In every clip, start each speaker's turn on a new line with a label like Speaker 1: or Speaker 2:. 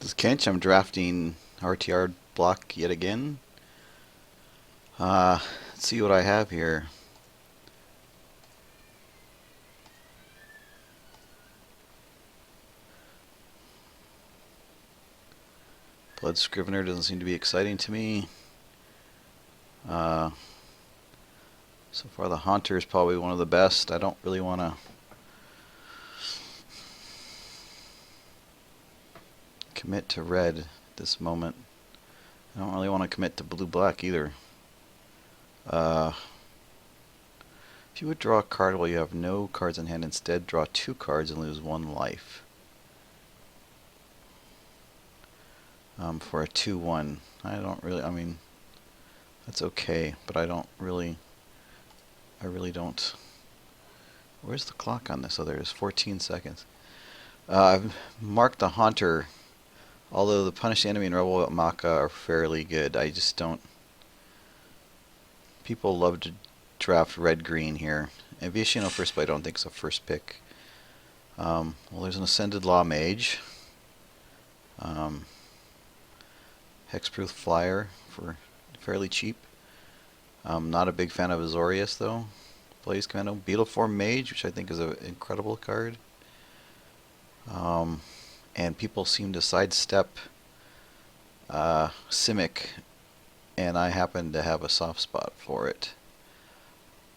Speaker 1: This is Kench. I'm drafting RTR block yet again. Let's see what I have here. Blood Scrivener doesn't seem to be exciting to me. So far the Haunter is probably one of the best. I don't really want to commit to red at this moment. I don't really want to commit to blue-black either. If you would draw a card while you have no cards in hand, instead draw 2 cards and lose 1 life. For a 2/1. I mean, that's okay, but I really don't. Where's the clock on this? Oh, there's 14 seconds. I've marked the Haunter, although the Punish the Enemy and Rebel at Maka are fairly good. I just don't. People love to draft red-green here. And Viashino first, but I don't think it's a first pick. Well, there's an Ascended Law Mage. Hexproof Flyer for fairly cheap. Not a big fan of Azorius though. Blaze Commando. Beetleform Mage, which I think is an incredible card. And people seem to sidestep Simic, and I happen to have a soft spot for it.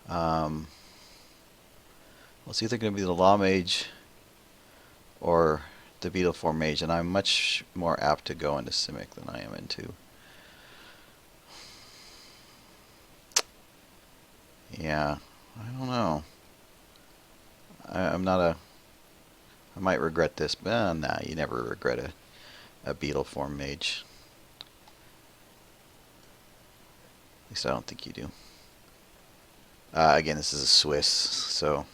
Speaker 1: Well, it's either going to be the Law Mage or the Beetleform Mage, and I'm much more apt to go into Simic than I am into. Yeah, I don't know. I'm not a. I might regret this, but nah, you never regret a Beetleform Mage. At least I don't think you do. Again, this is a Swiss, so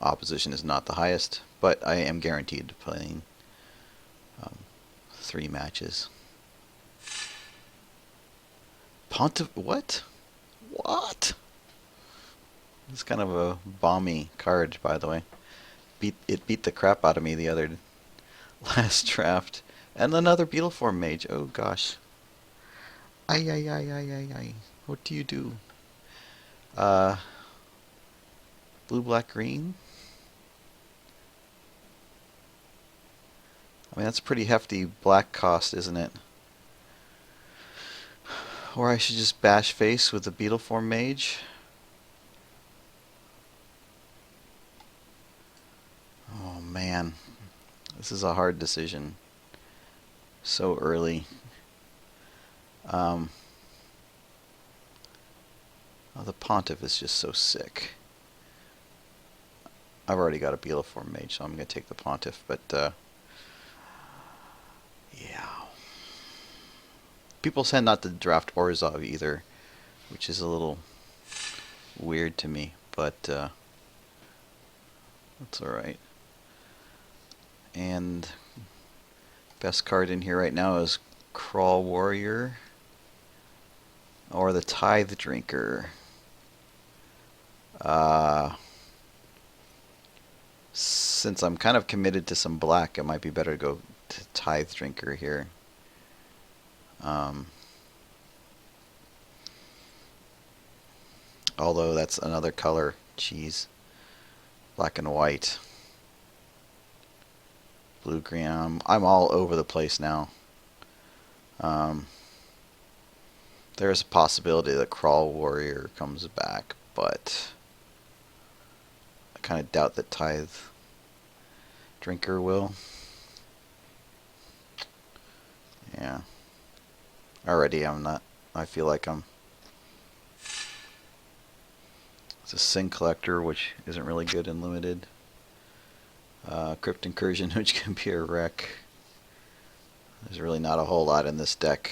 Speaker 1: opposition is not the highest, but I am guaranteed playing 3 matches. What? What? It's kind of a bomby card, by the way. It beat the crap out of me the other last draft. And another Beetleform Mage. Oh gosh. Ay ay ay ay ay ay. What do you do? Blue, black, green. I mean, that's pretty hefty black cost, isn't it? Or I should just bash face with the Beetleform Mage. Oh man, this is a hard decision. So early. Oh, the Pontiff is just so sick. I've already got a Beetleform Mage, so I'm going to take the Pontiff, but yeah. People tend not to draft Orzhov either, which is a little weird to me, but that's alright. And best card in here right now is Crawl Warrior or the Tithe Drinker. Since I'm kind of committed to some black, it might be better to go to Tithe Drinker here. Although that's another color. Jeez. Black and white. Blue, green. I'm all over the place now. There's a possibility that Crawl Warrior comes back, but I kind of doubt that Tithe Drinker will. Yeah. Already I feel like I'm. It's a Sin Collector, which isn't really good in limited. Crypt Incursion, which can be a wreck. There's really not a whole lot in this deck.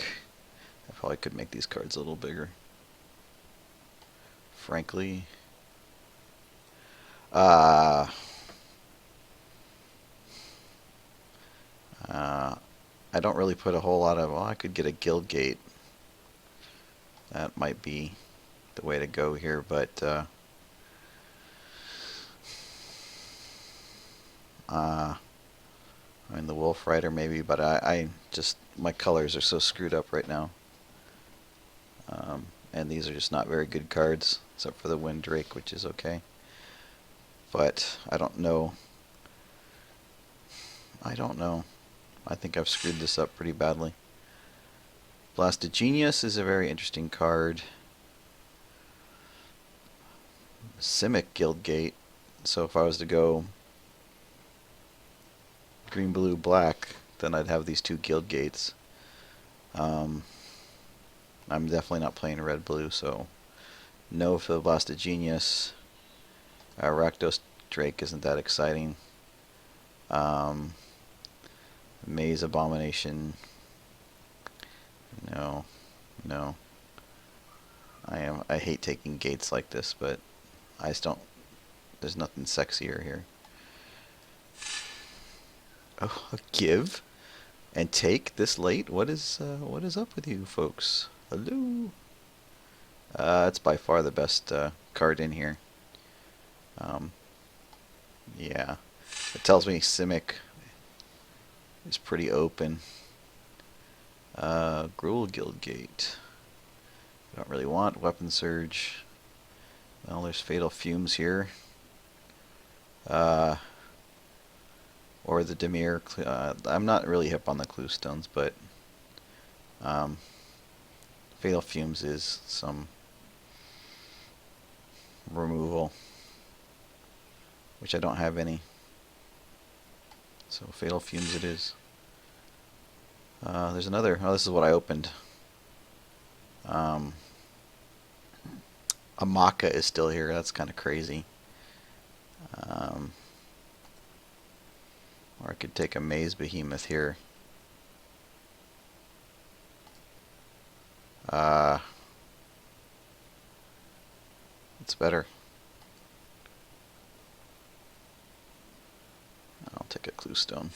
Speaker 1: I probably could make these cards a little bigger. Frankly. I don't really put a whole lot of. Well, I could get a Guildgate. That might be the way to go here, but I mean, the Wolf Rider maybe, but I just, my colors are so screwed up right now. And these are just not very good cards, except for the Wind Drake, which is okay. But I don't know. I don't know. I think I've screwed this up pretty badly. Blasted Genius is a very interesting card. Simic Guildgate. So if I was to go green, blue, black, then I'd have these two Guildgates. I'm definitely not playing red, blue, so no for the Blasted Genius. Rakdos Drake isn't that exciting. Maze Abomination. No, no. I hate taking gates like this, but I just don't. There's nothing sexier here. Oh, give and take this late. What is up with you folks? Hello. It's by far the best card in here. Yeah, it tells me Simic is pretty open. Gruul Guildgate. Don't really want Weapon Surge. Well, there's Fatal Fumes here. Or the Demir. I'm not really hip on the Clue Stones, but Fatal Fumes is some removal, which I don't have any. So Fatal Fumes it is. There's another. Oh, this is what I opened. Amaka is still here. That's kind of crazy. Or I could take a Maze Behemoth here. It's better. I'll take a Clue Stone.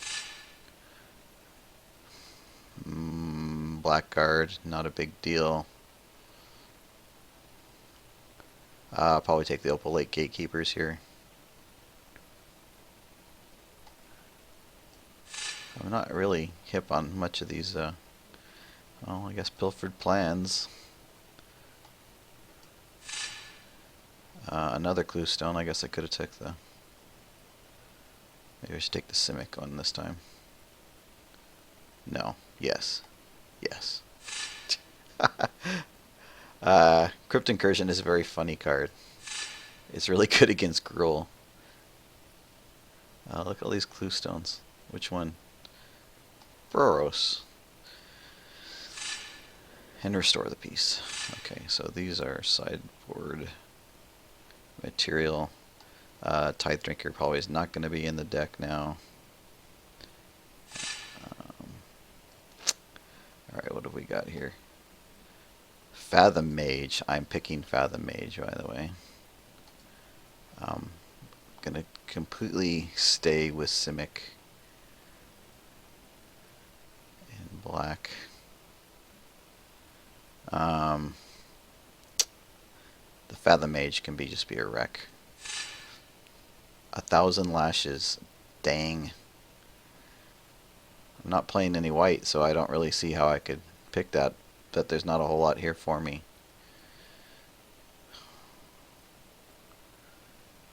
Speaker 1: Blackguard, not a big deal. I'll probably take the Opal Lake Gatekeepers here. I'm not really hip on much of these, well, I guess Pilfered Plans. Another Clue Stone. I guess I could have took the... Maybe I should take the Simic one this time. No. Yes. Yes. Crypt Incursion is a very funny card. It's really good against Gruul. Look at all these Clue Stones. Which one? Boros. And restore the piece. Okay, so these are sideboard material. Tithe Drinker probably is not going to be in the deck now. Alright, what have we got here? Fathom Mage. I'm picking Fathom Mage, by the way. I'm going to completely stay with Simic in black. The Fathom Mage can just be a wreck. 1,000 Lashes. Dang. I'm not playing any white, so I don't really see how I could pick that. But there's not a whole lot here for me.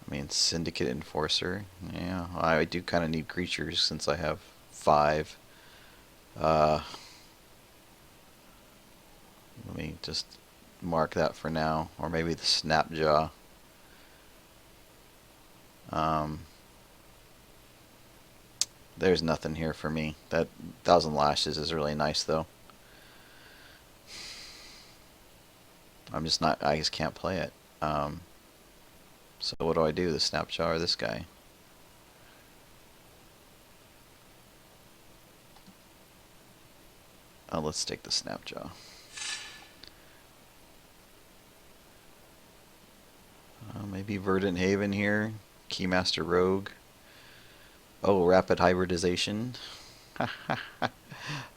Speaker 1: I mean, Syndicate Enforcer. Yeah, I do kind of need creatures since I have 5. Let me just mark that for now. Or maybe the Snapjaw. There's nothing here for me. That 1,000 Lashes is really nice, though. I'm just not, I just can't play it. So what do I do? The Snapjaw or this guy? Oh, let's take the Snapjaw. Maybe Verdant Haven here. Keymaster Rogue. Oh, Rapid Hybridization.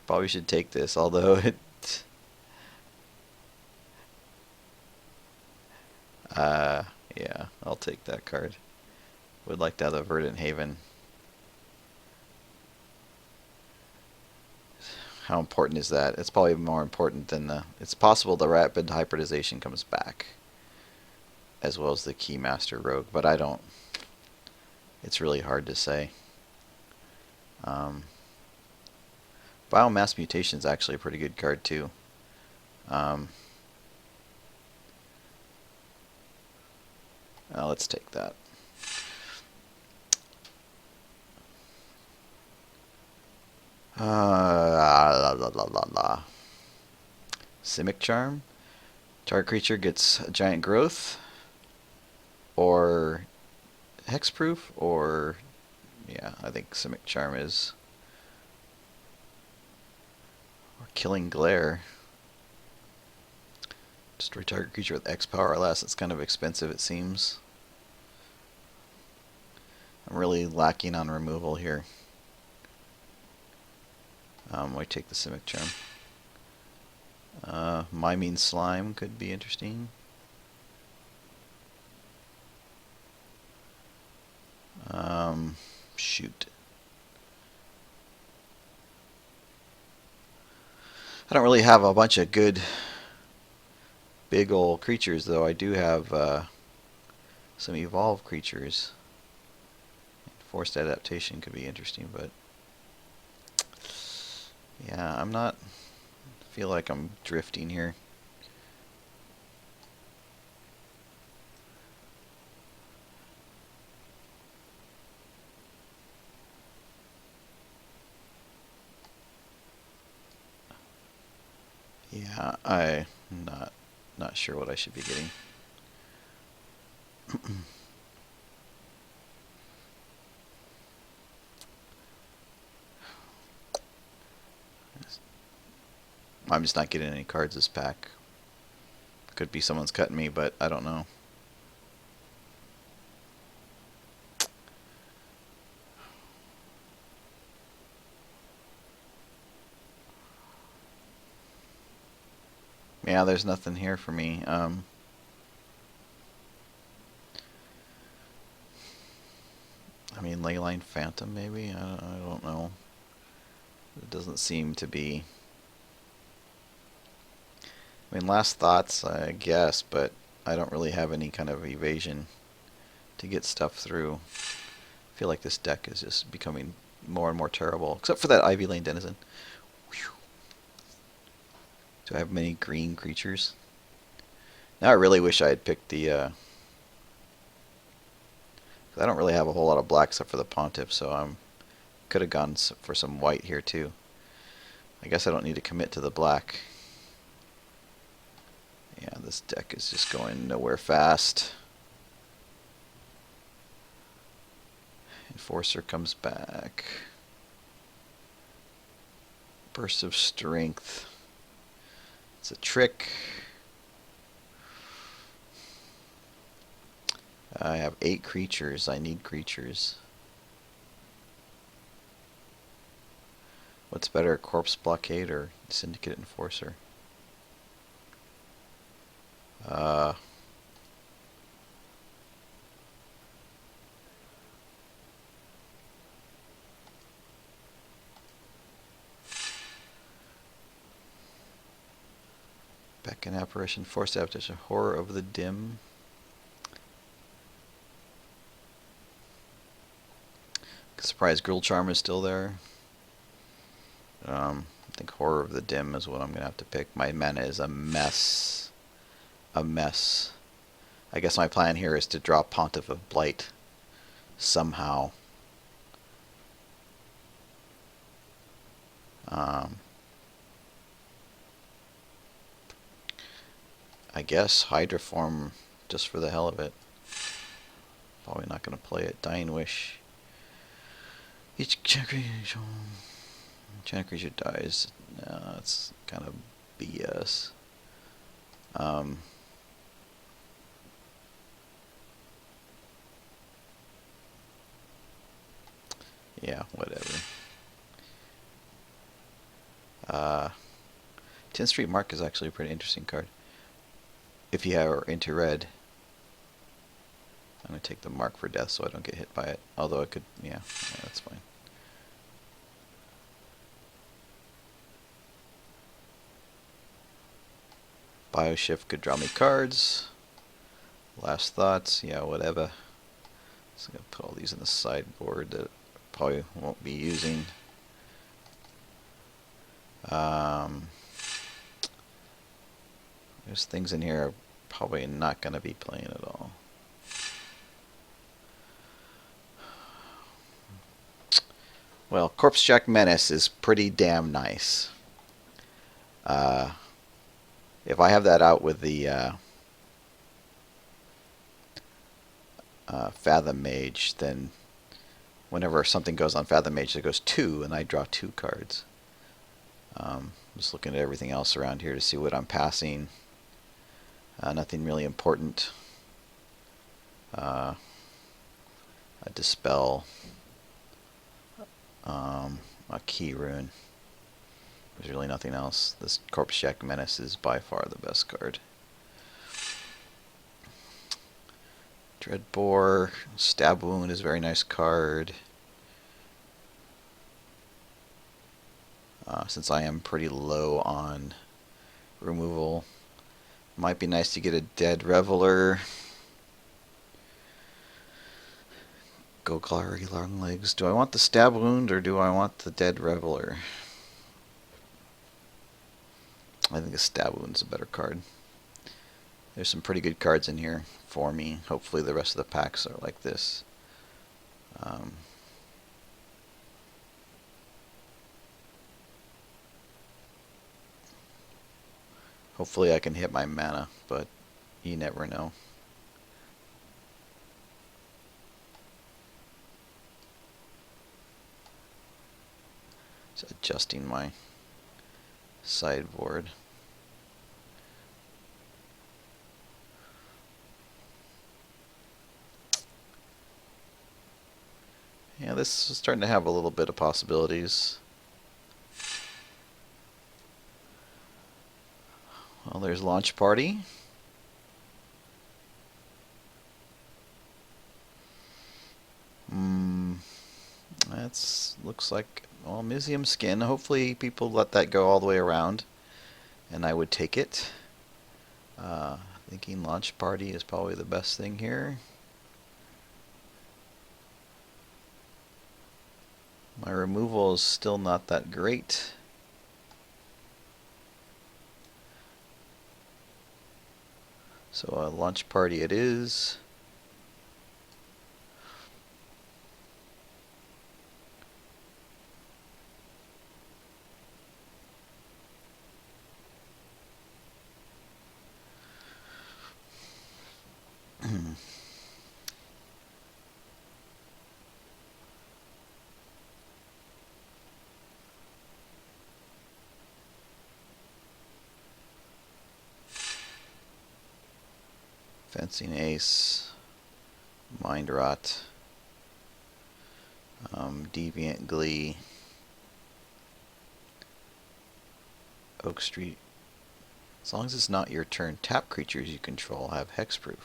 Speaker 1: Probably should take this, although it... yeah, I'll take that card. Would like to have the Verdant Haven. How important is that? It's probably more important than the... It's possible the rapid hybridization comes back, as well as the Keymaster Rogue, but I don't... It's really hard to say. Biomass Mutation is actually a pretty good card, too. Let's take that. Simic Charm. Target creature gets a giant growth, or hexproof, or... Yeah, I think Simic Charm is... Or Killing Glare. Destroy target creature with X power or less. It's kind of expensive, it seems. I'm really lacking on removal here. I take the Simic Charm. Miming Slime could be interesting. Shoot. I don't really have a bunch of good big old creatures, though. I do have some evolved creatures. Forced adaptation could be interesting, but yeah, I'm not... I feel like I'm drifting here. Yeah, I'm not sure what I should be getting. I'm just not getting any cards this pack. Could be someone's cutting me, but I don't know. Yeah, there's nothing here for me. I mean, Leyline Phantom, maybe? I don't know. It doesn't seem to be... I mean, Last Thoughts, I guess, but I don't really have any kind of evasion to get stuff through. I feel like this deck is just becoming more and more terrible, except for that Ivy Lane Denizen. Whew. Do I have many green creatures? Now I really wish I had picked the... I don't really have a whole lot of black except for the Pontiff, so I could have gone for some white here too. I guess I don't need to commit to the black. Yeah, this deck is just going nowhere fast. Enforcer comes back. Burst of Strength. It's a trick. I have 8 creatures. I need creatures. What's better, Corpse Blockade or Syndicate Enforcer? Beckon Apparition, Forced Adaptation, Horror of the Dim. Surprise Gruul Charm is still there. I think Horror of the Dim is what I'm going to have to pick. My mana is a mess. A mess. I guess my plan here is to draw Pontiff of Blight somehow. I guess Hydroform just for the hell of it. Probably not going to play it. Dying Wish. Each enchanted creature dies. No, it's kind of BS. Yeah, whatever. 10th Street Mark is actually a pretty interesting card. If you are into red. I'm going to take the Mark for Death so I don't get hit by it. Although it could, yeah, that's fine. Bioshift could draw me cards. Last thoughts, yeah, whatever. So I'm gonna put all these in the sideboard that probably won't be using. There's things in here I'm probably not gonna be playing at all. Well, Corpse Jack Menace is pretty damn nice. If I have that out with the Fathom Mage, then whenever something goes on Fathom Mage, it goes 2, and I draw 2 cards. Just looking at everything else around here to see what I'm passing. Nothing really important. A Dispel. A Key Rune. There's really nothing else. This Corpse Jack Menace is by far the best card. Dreadbore. Stab Wound is a very nice card. Since I am pretty low on removal, might be nice to get a Dead Reveler. Golgari Longlegs. Do I want the Stab Wound or do I want the Dead Reveler? I think the Stab Wound's a better card. There's some pretty good cards in here for me. Hopefully the rest of the packs are like this. Hopefully I can hit my mana, but you never know. Just adjusting my sideboard. Yeah, this is starting to have a little bit of possibilities. Well, there's Launch Party. That's looks like, well, Museum Skin. Hopefully people let that go all the way around, and I would take it. Thinking Launch Party is probably the best thing here. My removal is still not that great. So a Launch Party it is. Fencing Ace, Mind Rot, Deviant Glee, Oak Street. As long as it's not your turn, tap creatures you control have hexproof.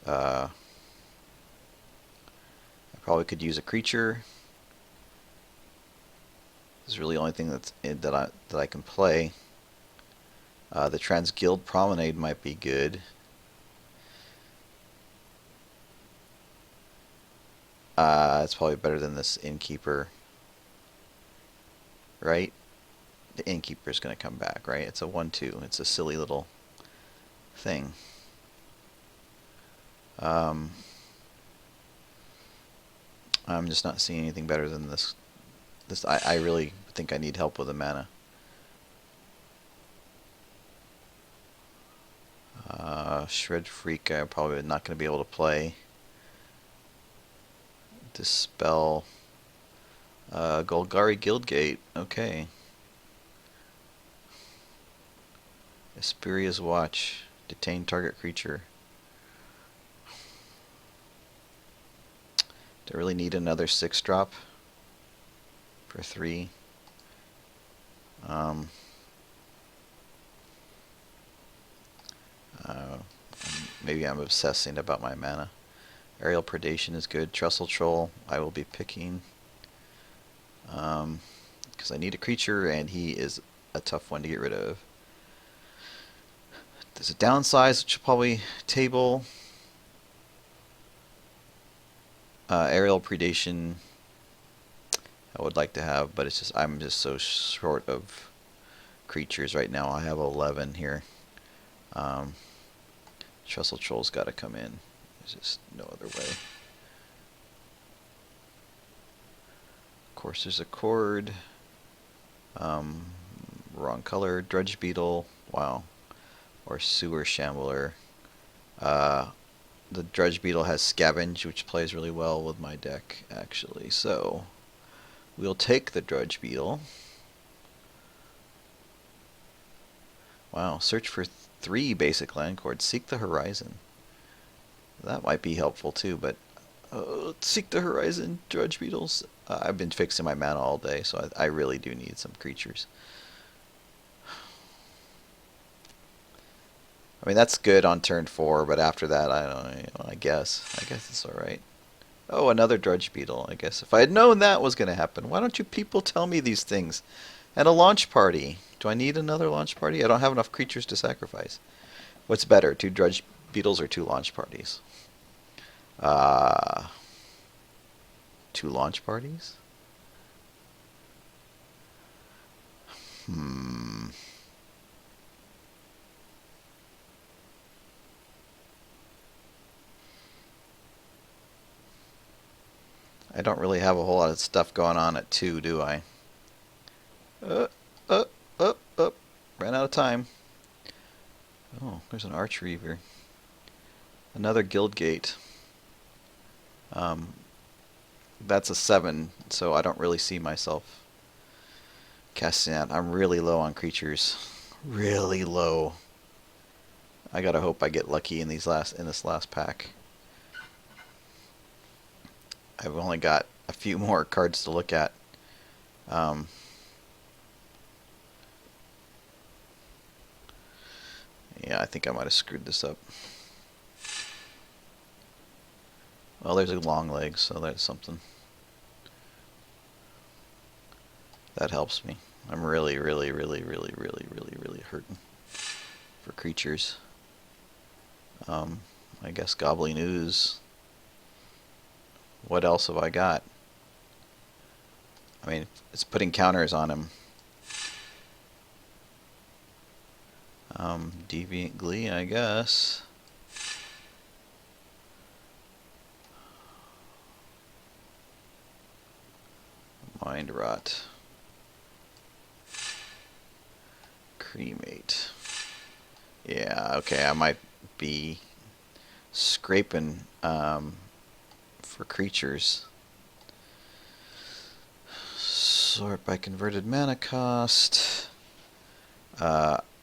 Speaker 1: I probably could use a creature. This is really the only thing that I can play. The Transguild Promenade might be good. It's probably better than this Innkeeper, right? The Innkeeper is going to come back, right? It's a 1/2. It's a silly little thing. I'm just not seeing anything better than this. I really think I need help with the mana. Shred Freak I'm probably not going to be able to play. Dispel. Golgari Guildgate. Okay. Asperia's Watch. Detain target creature. Do I really need another 6-drop for 3? Maybe I'm obsessing about my mana. Aerial Predation is good. Trestle Troll I will be picking. Because I need a creature and he is a tough one to get rid of. There's a downsize, which will probably table. Aerial predation I would like to have, but it's just I'm just so short of creatures right now. I have 11 here. Trestle Troll's got to come in. There's just no other way. Of course, there's a cord. Wrong color. Drudge Beetle. Wow. Or Sewer Shambler. The Drudge Beetle has Scavenge, which plays really well with my deck, actually. So, we'll take the Drudge Beetle. Wow, search for 3 basic land cards. Seek the Horizon. That might be helpful too, but Seek the Horizon, Drudge Beetles. I've been fixing my mana all day, so I really do need some creatures. I mean, that's good on turn 4, but after that, I don't know, I guess it's alright. Oh, another Drudge Beetle, I guess. If I had known that was going to happen, why don't you people tell me these things? At a launch party. Do I need another launch party? I don't have enough creatures to sacrifice. What's better, 2 Drudge Beetles or 2 launch parties? 2 launch parties? I don't really have a whole lot of stuff going on at 2, do I? Ran out of time. Oh, there's an Arch Reaver. Another Guild Gate. That's a 7, so I don't really see myself casting that. I'm really low on creatures. Really low. I gotta hope I get lucky in this last pack. I've only got a few more cards to look at. Yeah, I think I might have screwed this up. Well, there's a long leg, so that's something. That helps me. I'm really hurting for creatures. I guess Gobbling Ooze. What else have I got? I mean, it's putting counters on him. Deviant Glee, I guess. Mind Rot. Cremate. Yeah, okay, I might be scraping for creatures. Sort by converted mana cost.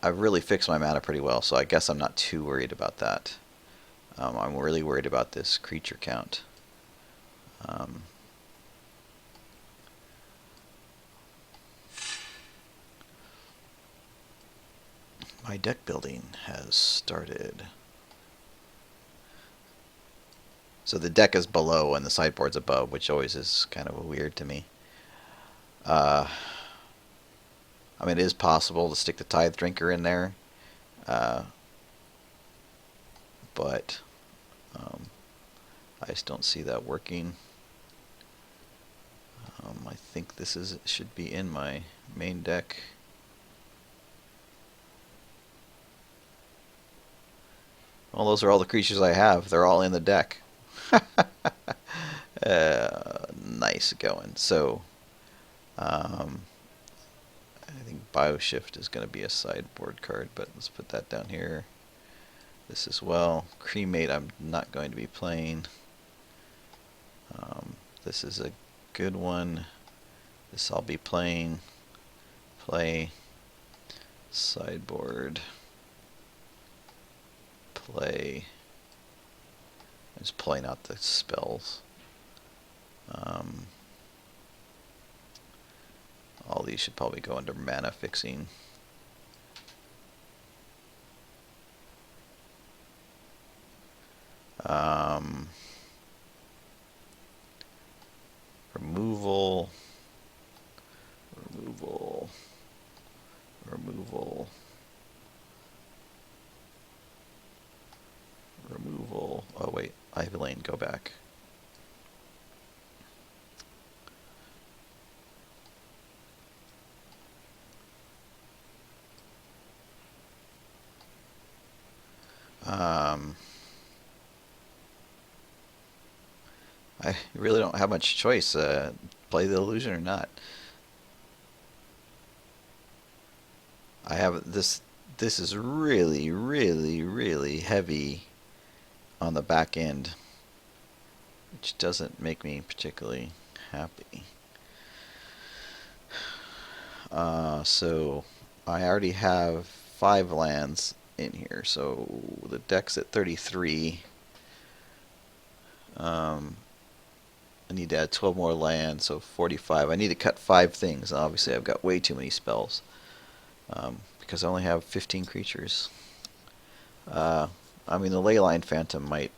Speaker 1: I've really fixed my mana pretty well, so I guess I'm not too worried about that. I'm really worried about this creature count. My deck building has started. So the deck is below and the sideboard's above, which always is kind of weird to me. I mean, it is possible to stick the Tithe Drinker in there, but I just don't see that working. I think this should be in my main deck. Well, those are all the creatures I have. They're all in the deck. Nice going. So, I think Bioshift is going to be a sideboard card, but let's put that down here. This as well. Cremate I'm not going to be playing. This is a good one. This I'll be playing. Play. Sideboard. Play. I'm just playing out the spells. All these should probably go under mana fixing. Removal. Removal. Removal. Oh wait, Ivy Lane, go back. I really don't have much choice. Play the illusion or not. I have this. This is really, really, really heavy on the back end, which doesn't make me particularly happy. So I already have 5 lands in here, so the deck's at 33. I need to add 12 more lands, so 45. I need to cut 5 things. Obviously, I've got way too many spells because I only have 15 creatures. I mean, the Leyline Phantom might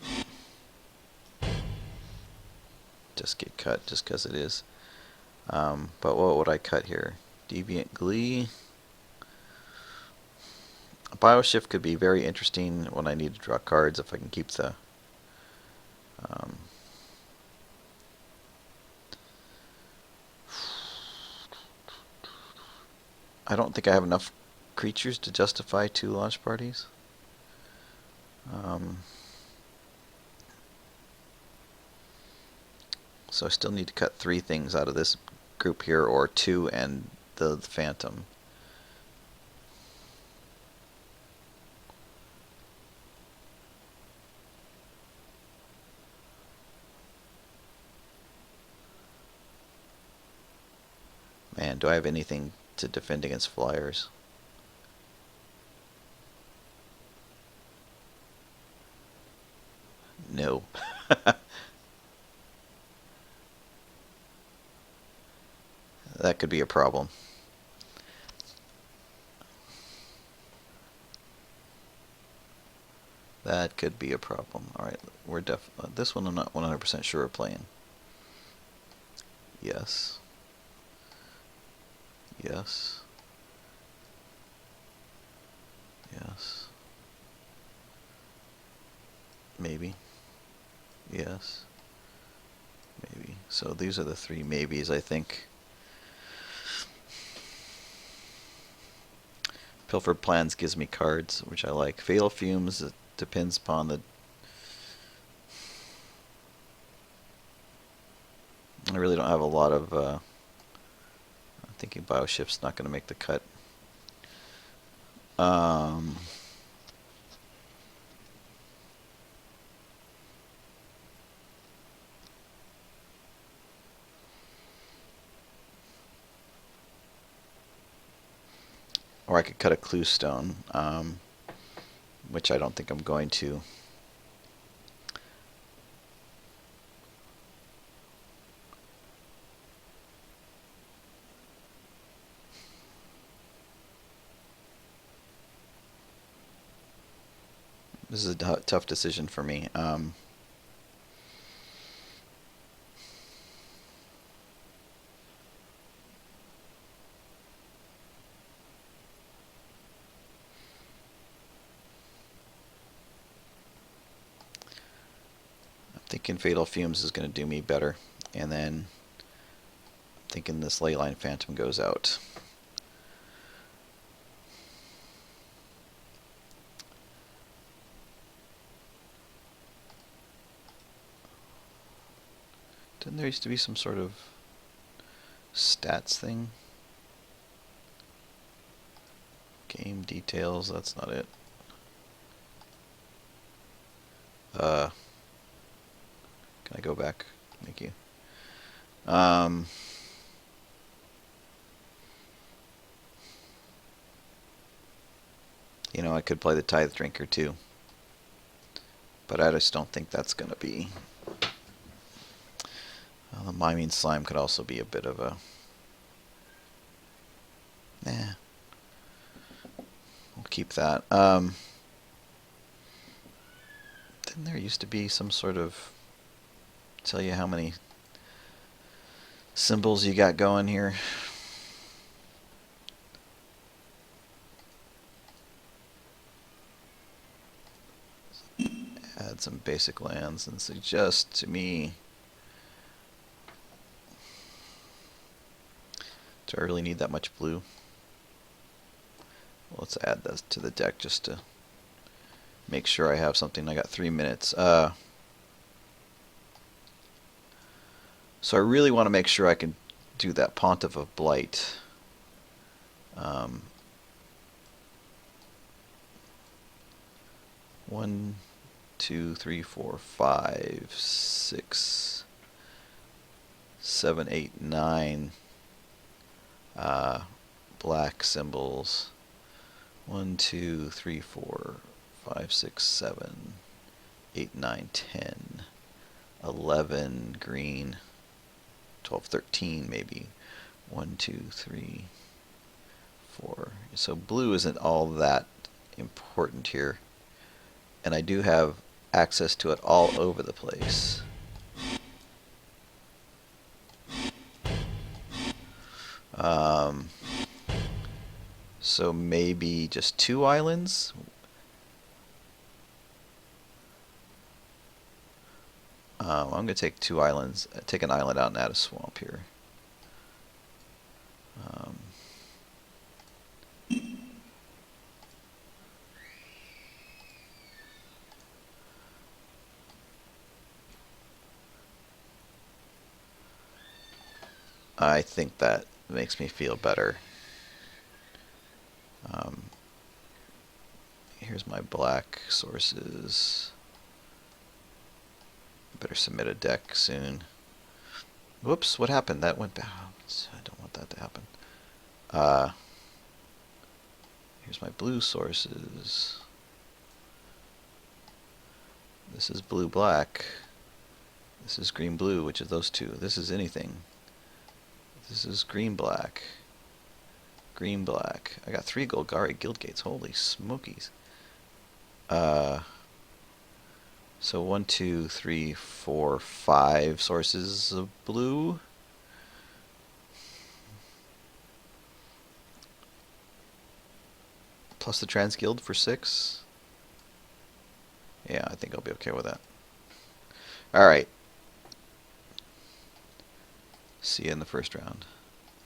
Speaker 1: just get cut just because it is. But what would I cut here? Deviant Glee. Bioshift could be very interesting when I need to draw cards if I can keep the... I don't think I have enough creatures to justify 2 launch parties. So I still need to cut 3 things out of this group here, or 2 and the Phantom. Man, do I have anything to defend against flyers? No. That could be a problem. That could be a problem. Alright, we're this one I'm not 100% sure of playing. Yes. Yes. Yes. Maybe. Yes. Maybe. So these are the 3 maybes, I think. Pilfered Plans gives me cards, which I like. Fatal Fumes, it depends upon the... I really don't have a lot of... I'm thinking Bioshift's not going to make the cut. Or I could cut a Clue Stone, which I don't think I'm going to. This is a tough decision for me. Thinking Fatal Fumes is going to do me better, and then I'm thinking this Leyline Phantom goes out. Didn't there used to be some sort of stats thing? Game details, that's not it. Can I go back? Thank you. You know, I could play the Tithe Drinker too. But I just don't think that's going to be... the Miming Slime could also be a bit of a... Nah. We'll keep that. Didn't there used to be some sort of... tell you how many symbols you got going here? Add add some basic lands and suggest to me. Do I really need that much blue? Well, let's add this to the deck just to make sure I have something. I got 3 minutes. So I really want to make sure I can do that Pontiff of Blight. 1, 2, 3, 4, 5, 6, 7, 8, 9 black symbols. 1, 2, 3, 4, 5, 6, 7, 8, 9, 10, 11 green, 12, 13 maybe. 1, 2, 3, 4. So blue isn't all that important here. And I do have access to it all over the place. So maybe just 2 islands? I'm going to take 2 islands, take an island out and add a swamp here. I think that makes me feel better. Here's my black sources. Better submit a deck soon. Whoops, what happened? That went bounce. I don't want that to happen. Here's my blue sources. This is blue-black. This is green-blue, which is those two. This is anything. This is green-black. Green-black. I got 3 Golgari Guild Gates. Holy smokies. So 1, 2, 3, 4, 5 sources of blue. Plus the Trans Guild for 6. Yeah, I think I'll be okay with that. Alright. See you in the first round.